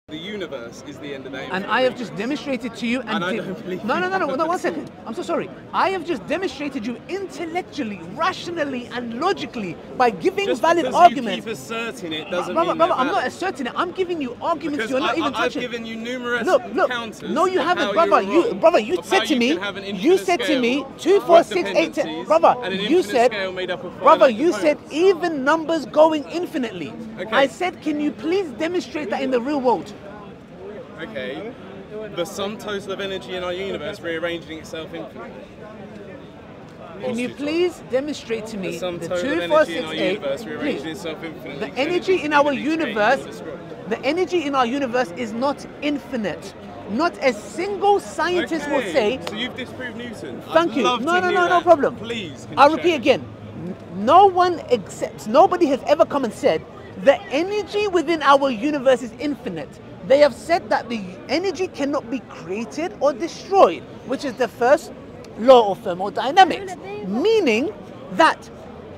The universe is the end of days. And I have just demonstrated to you and I don't believe no, 1 second. I'm so sorry. I have just demonstrated you intellectually, rationally, and logically by giving just valid because arguments. You keep asserting it doesn't brother, mean brother, they're I'm not valid. asserting it. I'm giving you arguments Because you're not even touching. I've given you numerous look, counters. no, you haven't, brother. You said to me. You said to me 2, 4, 6, 8, 10. Brother, you said. Brother, you said even numbers going infinitely. Okay. I said, can you please demonstrate that in the real world? Okay, the sum total of energy in our universe rearranging itself infinitely. Can you please demonstrate to me the 2, 4, 6, 8? Please. The energy in our universe, the energy in our universe is not infinite. Not a single scientist will say. So you've disproved Newton. Thank you. No problem. Please. I'll repeat again. No one accepts. Nobody has ever come and said the energy within our universe is infinite. They have said that the energy cannot be created or destroyed, which is the first law of thermodynamics, meaning that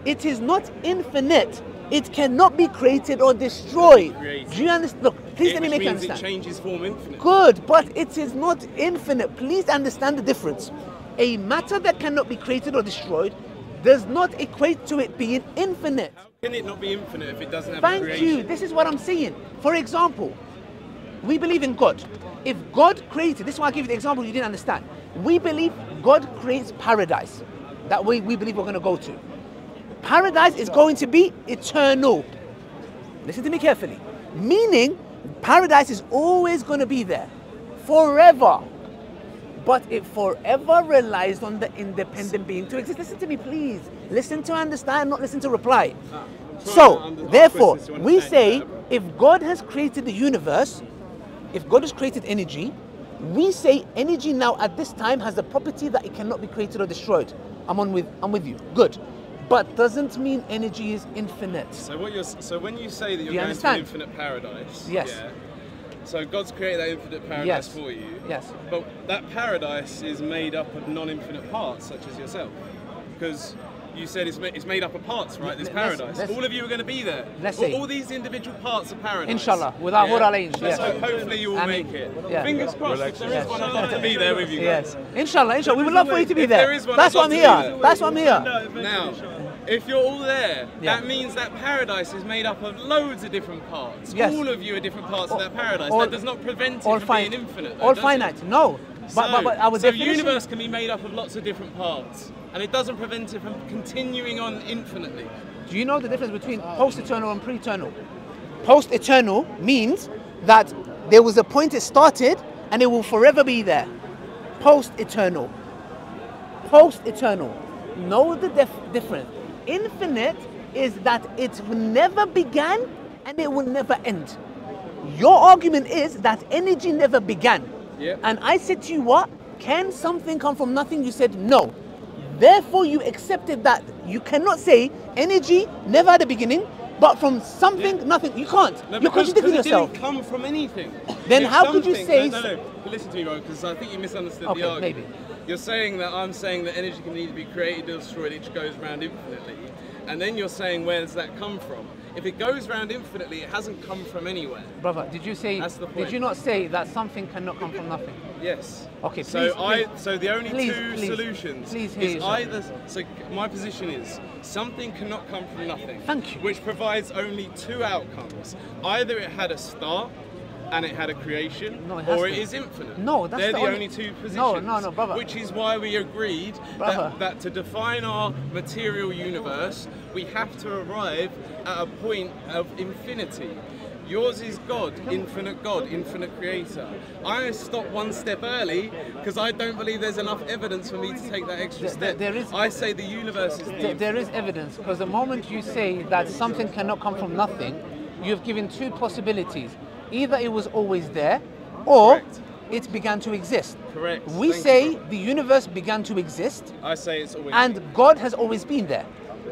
it is not infinite. It cannot be created or destroyed. Do you understand? Look, please let me make you understand. It changes form infinitely. Good, but it is not infinite. Please understand the difference. A matter that cannot be created or destroyed does not equate to it being infinite. How can it not be infinite if it doesn't have Thank creation? you. This is what I'm saying. For example, we believe in God. If God created, this is why I give you the example you didn't understand. We believe God creates paradise that we believe we're going to go to. Paradise is going to be eternal. Listen to me carefully. Meaning, paradise is always going to be there. Forever. But it forever relies on the independent being to exist. Listen to me, please. Listen to understand, not listen to reply. So, therefore, we say, if God has created the universe, if God has created energy, we say energy now at this time has the property that it cannot be created or destroyed. I'm with you. Good. But doesn't mean energy is infinite. So when you say that you're going to an infinite paradise, yes. Yeah, so God's created that infinite paradise for you. Yes. But that paradise is made up of non-infinite parts, such as yourself, because you said it's made up of parts, right? This paradise. All of you are going to be there. All these individual parts of paradise. Inshallah, without alayhi. Yes. So hopefully you will make it. Yeah. Fingers crossed. If there is one, I'd love to be there with you. Yes. Inshallah. We would love for you to be there. That's why I'm here. That's why I'm here. Now, if you're all there, that means that paradise is made up of loads of different parts. Yes. All of you are different parts of that paradise. That does not prevent it from being infinite. All finite. No. But our definition... the universe can be made up of lots of different parts, and it doesn't prevent it from continuing on infinitely. Do you know the difference between post-eternal and pre-eternal? Post-eternal means that there was a point it started and it will forever be there. Post-eternal. Post-eternal. Know the difference. Infinite is that it never began and it will never end. Your argument is that energy never began. Yep. And I said to you, what? Can something come from nothing? You said no. Therefore, you accepted that you cannot say energy never had a beginning, but from something, nothing. You can't. No, you're contradicting yourself. It didn't come from anything. Then how could you say... No. Listen to me, bro, because I think you misunderstood the argument. Maybe. You're saying that I'm saying that energy can neither be created or destroyed, it goes around infinitely. And then you're saying, where does that come from? If it goes round infinitely, it hasn't come from anywhere. Brother, did you say? That's the point. Did you not say that something cannot come from nothing? Yes. Okay. So please, so the only two please, solutions is either. So my position is something cannot come from nothing. Thank you. Which provides only two outcomes. Either it had a start and it had a creation, or it is infinite. No, that's they're the only two positions. No, brother. Which is why we agreed that to define our material universe, we have to arrive at a point of infinity. Yours is God, infinite creator. I stopped one step early because I don't believe there's enough evidence for me to take that extra step. I say the universe is there is evidence, because the moment you say that something cannot come from nothing, you've given two possibilities. Either it was always there, or it began to exist. Correct. We say the universe began to exist. I say it's always and God has always been there.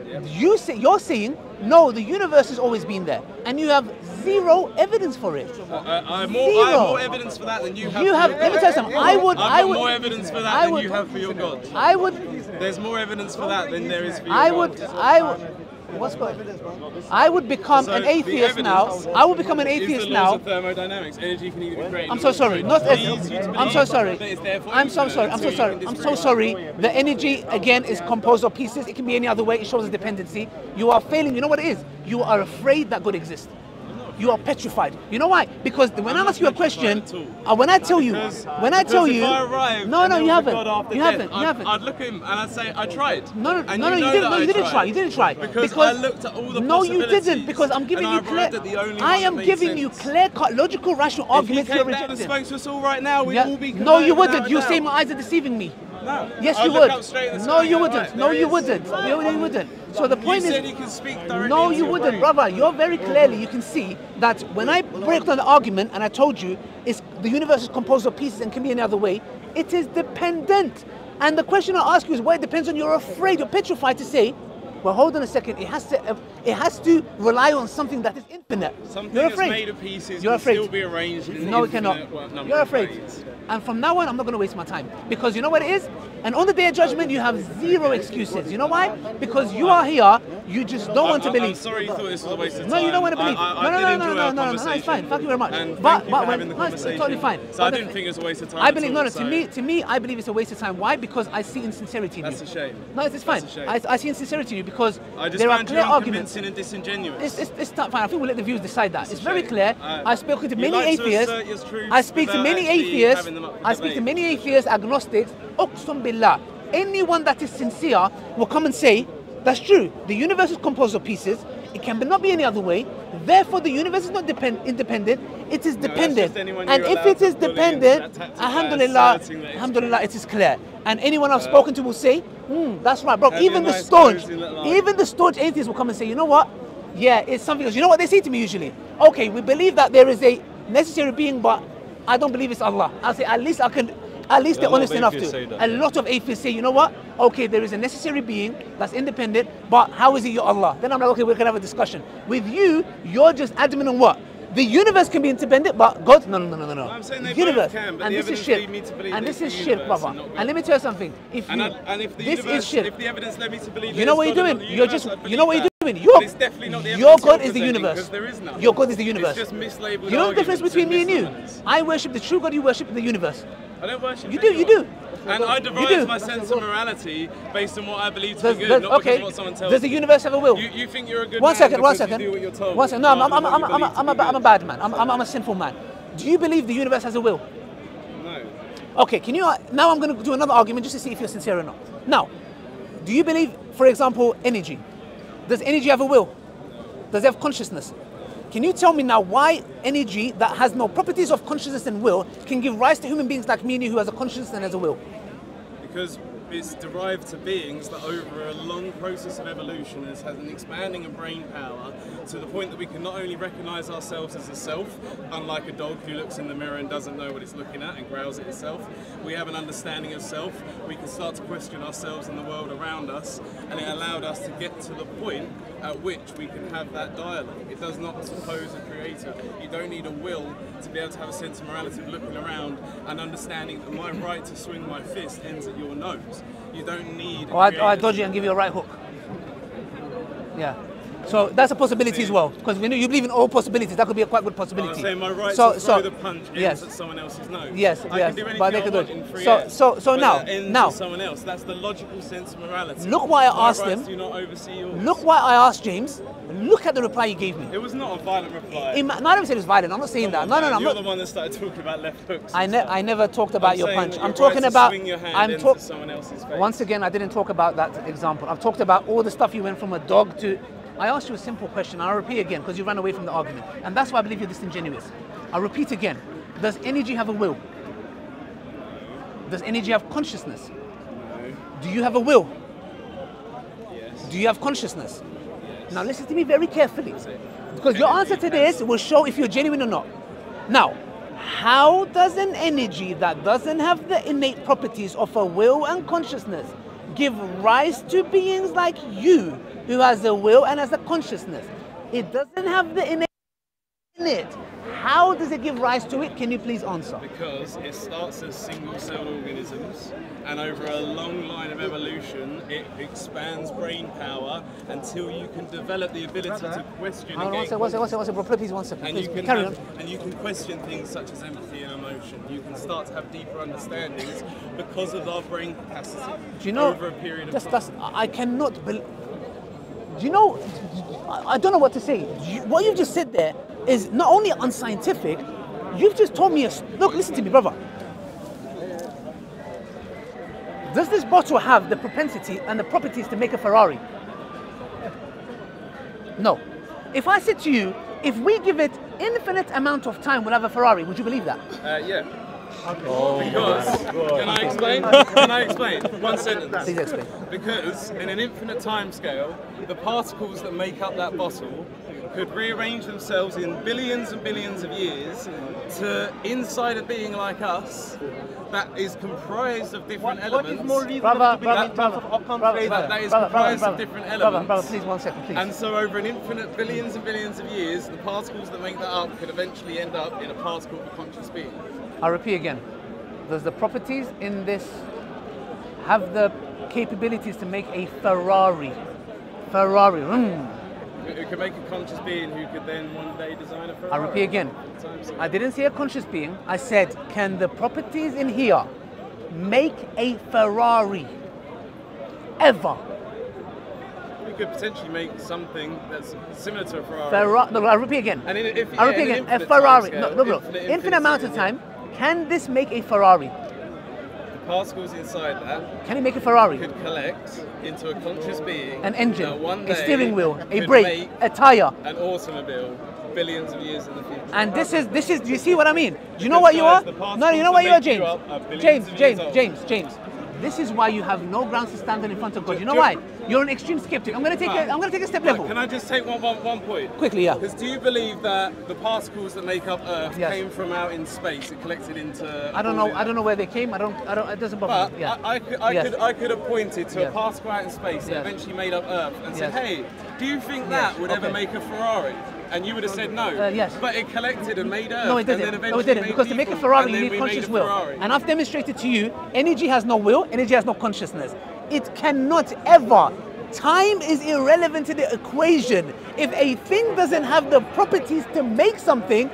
Yep. You're saying no, the universe has always been there, and you have zero evidence for it. I have more evidence for that than you have. Let me tell you something. I've got more evidence for that than you have for your God. I would. There's more evidence for that than there is for your God. What's going on? I would become an atheist now. I would become an atheist now. Of thermodynamics. Energy can either be created. I'm so sorry. I'm so sorry. I'm so sorry. I'm so sorry. The energy again is composed of pieces. It can be any other way. It shows a dependency. You are failing. You know what it is? You are afraid that God exists. You are petrified. You know why? Because when I ask you a question, when I tell you, no, you haven't. I'd look at him and I'd say, I tried. No, you didn't try. You didn't try. Because I looked at all the No, you didn't. Because I'm giving you clear. I am giving you clear-cut, logical, rational arguments. If you came down and spoke to us all right now, we'd all be. No, you wouldn't. You say my eyes are deceiving me. No. Yes, you would. No, you wouldn't. No, you wouldn't. No, you wouldn't. So the point is, you said you can speak directly. No, you wouldn't, brother. You're very clearly. You can see that when I break down the argument, and I told you, the universe is composed of pieces and can be any other way. It is dependent. And the question I ask you is why it depends on. You're afraid. You're petrified to say, well, hold on a second. It has to rely on something that is infinite. Something you're afraid. That's made of pieces. You're afraid. Can still be arranged in no, it cannot. You're afraid. And from now on, I'm not going to waste my time. Because you know what it is? And on the day of judgment, you have zero excuses. You know why? Because you are here, you just don't want to believe. I'm sorry you thought this was a waste of time. No, you don't want to believe. No, it's fine. Thank you very much. But it's totally fine. So I didn't think it was a waste of time. I believe, to me, I believe it's a waste of time. Why? Because I see insincerity in you. That's a shame. No, it's fine. I see insincerity in you because there are clear arguments. And disingenuous. It's not fine. I think we'll let the viewers decide that. It's very clear. I've spoken to many atheists. I speak to many atheists. I speak to many atheists, agnostics. Uqsum billah. Anyone that is sincere will come and say, that's true. The universe is composed of pieces. It can not be any other way. Therefore, the universe is not independent. It is dependent. And if it is dependent, alhamdulillah, it is clear. And anyone I've spoken to will say, that's right, bro. Even the staunch atheists will come and say, you know what? Yeah, it's something else. You know what they say to me usually? Okay, we believe that there is a necessary being, but I don't believe it's Allah. I'll say, at least they're honest enough to. A lot of atheists say, you know what? Okay, there is a necessary being that's independent, but how is it your Allah? Then I'm like, okay, we can have a discussion. With you, you're just adamant on what? The universe can be independent, but God, no. I'm saying they universe. both can, but and the this is evidence shirk. lead me to believe And it's this is the shirk, universe brother. and not And let me tell you something. If and if the this universe, is shirk. If the evidence led me to believe, you know what you're doing? You're just, you know what you're doing? It's definitely not the evidence your God is the universe. There is none. Your God is the universe. It's just mislabeled. You know the difference between me and you? I worship the true God. You worship the universe. I don't worship. You do. And I derive my sense of morality based on what I believe to be good, not because of what someone tells me. Does the universe have a will? You think you're a good man because you do what you're told. One second. No, I'm a bad man. I'm a sinful man. Do you believe the universe has a will? No. Okay, can you, now I'm going to do another argument just to see if you're sincere or not. Now, do you believe, for example, energy? Does energy have a will? Does it have consciousness? Can you tell me now why energy that has no properties of consciousness and will can give rise to human beings like me and you who has a consciousness and has a will? Because it's derived to beings that over a long process of evolution has had an expanding of brain power to the point that we can not only recognize ourselves as a self, unlike a dog who looks in the mirror and doesn't know what it's looking at and growls at itself, we have an understanding of self, we can start to question ourselves and the world around us, and it allowed us to get to the point at which we can have that dialogue. It does not suppose a creator. You don't need a will to be able to have a sense of morality of looking around and understanding that my right to swing my fist ends at your nose. You don't need. I dodge you and give you a right hook. Yeah. So that's a possibility as well, because when you believe in all possibilities, that could be a quite good possibility. I'm saying my right to throw the punch ends at someone else's nose. Yes, I can do anything but they I want in free air, so but now, that ends at someone else. That's the logical sense of morality. Look why I asked him. Do not oversee yours. Look why I asked James. Look at the reply he gave me. It was not a violent reply. No, I never said it was violent. I'm not saying that. No. You're the one that started talking about left hooks. I never talked about your punch. I'm talking about. Someone else's face. Once again, I didn't talk about that example. I've talked about all the stuff you went from a dog to. I asked you a simple question. I'll repeat again because you ran away from the argument, and that's why I believe you're disingenuous. I'll repeat again. Does energy have a will? Does energy have consciousness? No. Do you have a will? Yes. Do you have consciousness? Yes. Now listen to me very carefully, because your answer to this will show if you're genuine or not. Now, how does an energy that doesn't have the innate properties of a will and consciousness give rise to beings like you, who has a will and has a consciousness? It doesn't have the innate in it. How does it give rise to it? Can you please answer? Because it starts as single-celled organisms, and over a long line of evolution, it expands brain power until you can develop the ability to question. One second, bro. Please, 1 second. And Please, you can carry on. and you can question things such as empathy and emotion. You can start to have deeper understandings because of our brain capacity. Do you know? Over a period of time. I cannot believe. Do you know? I don't know what to say. What you've just said there is not only unscientific. You've just told me. Look, listen to me, brother. Does this bottle have the propensity and the properties to make a Ferrari? No. If I said to you, if we give it infinite amount of time, we'll have a Ferrari, would you believe that? Yeah. Okay. Because, can I explain? Can I explain? One sentence. Please explain. Because in an infinite time scale, the particles that make up that bottle could rearrange themselves in billions and billions of years to inside a being like us that is comprised of different elements. What is more reasonable to believe in terms of outcomes? That is comprised of different elements. Brother, please, 1 second, please. And so over an infinite billions and billions of years, the particles that make that up could eventually end up in a particle of a conscious being. I'll repeat again. Does the properties in this have the capabilities to make a Ferrari? Ferrari. It could make a conscious being who could then one day design a Ferrari. I'll repeat again. I didn't say a conscious being. I said, can the properties in here make a Ferrari? Ever? We could potentially make something that's similar to a Ferrari. No, I'll repeat again. And I'll repeat again. A Ferrari. No. Infinite amount of time. Can this make a Ferrari? The particles inside that. Can it make a Ferrari? Could collect into a conscious being. An engine, one a steering wheel, a could brake, make a tire. An automobile. Billions of years in the future. And this is. Do you see what I mean? Do you know what you are? No, you know what you are, James. James. This is why you have no grounds to stand in front of God. You know why? You're an extreme skeptic. I'm going to take a step level. Can I just take one point? Quickly, yeah. Because do you believe that the particles that make up Earth came from out in space? It collected into. I don't know where they came. It doesn't bother me. Yeah. I could have pointed to a particle out in space that eventually made up Earth and said, hey, do you think that would ever make a Ferrari? And you would have said no. Yes. But it collected and made Earth. No, it didn't. Because to make a Ferrari, you need conscious will. And I've demonstrated to you, energy has no will, energy has no consciousness. It cannot ever. Time is irrelevant to the equation. If a thing doesn't have the properties to make something,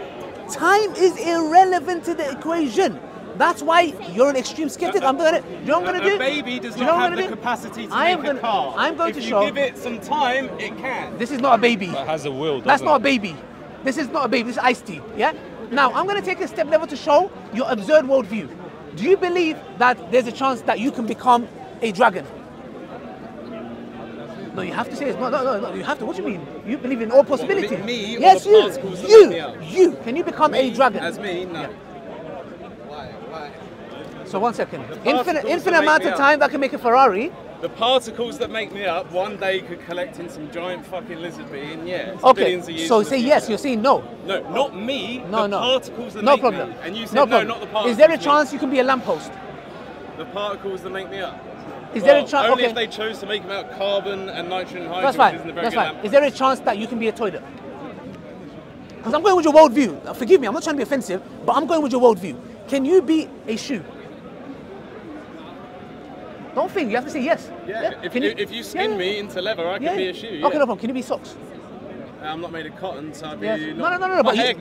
time is irrelevant to the equation. That's why you're an extreme skeptic. You know what I'm going to do? A baby does not have the capacity to make a car. I'm going to show. If you give it some time, it can. This is not a baby. It has a will, doesn't That's not a baby. This is not a baby. This is iced tea. Yeah? Now, I'm going to take a step level to show your absurd worldview. Do you believe that there's a chance that you can become a dragon? No, you have to say it's not. No, you have to. What do you mean? You believe in all possibilities. Me, yes, or the particles that make me up? You. Can you become a dragon? As me, no. Yeah. Why? So 1 second. Infinite amount of time that can make a Ferrari. The particles that make me up one day could collect in some giant fucking lizard being, Okay, billions of years. so say yes, you're saying no. No, not me. No. Particles that no make problem. me. And you said no, not the particles. Is there a chance you can be a lamppost? The particles that make me up. Is there a chance? Only if they chose to make them out of carbon and nitrogen and hydrogen. That's fine. Isn't a very That's good fine. Is there a chance that you can be a toilet? Because I'm going with your worldview. Forgive me, I'm not trying to be offensive, but I'm going with your worldview. Can you be a shoe? Don't think, you have to say yes. Yeah, if you skin me into leather, I can be a shoe. Okay, no problem. Can you be socks? I'm not made of cotton, so I'd be No.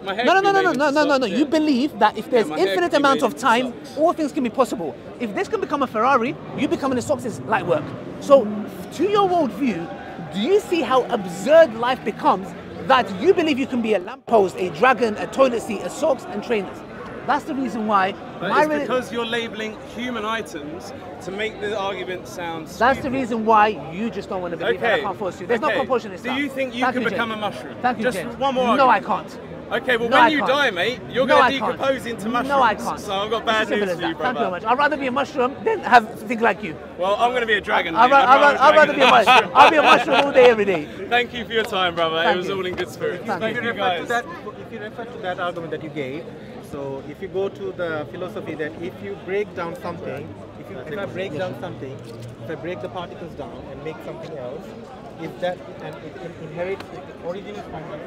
My hair No. You believe that if there's infinite amount of time, all things can be possible. If this can become a Ferrari, you becoming a socks is light work. So, to your worldview, do you see how absurd life becomes that you believe you can be a lamppost, a dragon, a toilet seat, a socks, and trainers? That's the reason why. But it's because you're labelling human items to make the argument sound stupid. That's the reason why you just don't want to believe that I can't force you. There's no compulsion in this. Do you think you can become a mushroom? Thank you, just James. one more No, argument. I can't. Okay, well when you die, mate, you're going to decompose into mushrooms. No, I can't. So I've got bad news for you, brother. Thank you very much. I'd rather be a mushroom than think like you. Well, I'm going to be a dragon. I'd rather be a mushroom. I'll be a mushroom all day, every day. Thank you for your time, brother. It was all in good spirits. Thank you guys. If you refer to that argument that you gave, so if you go to the philosophy that if you break down something, if I break down something, if I break the particles down and make something else, if that and it inherits the original form of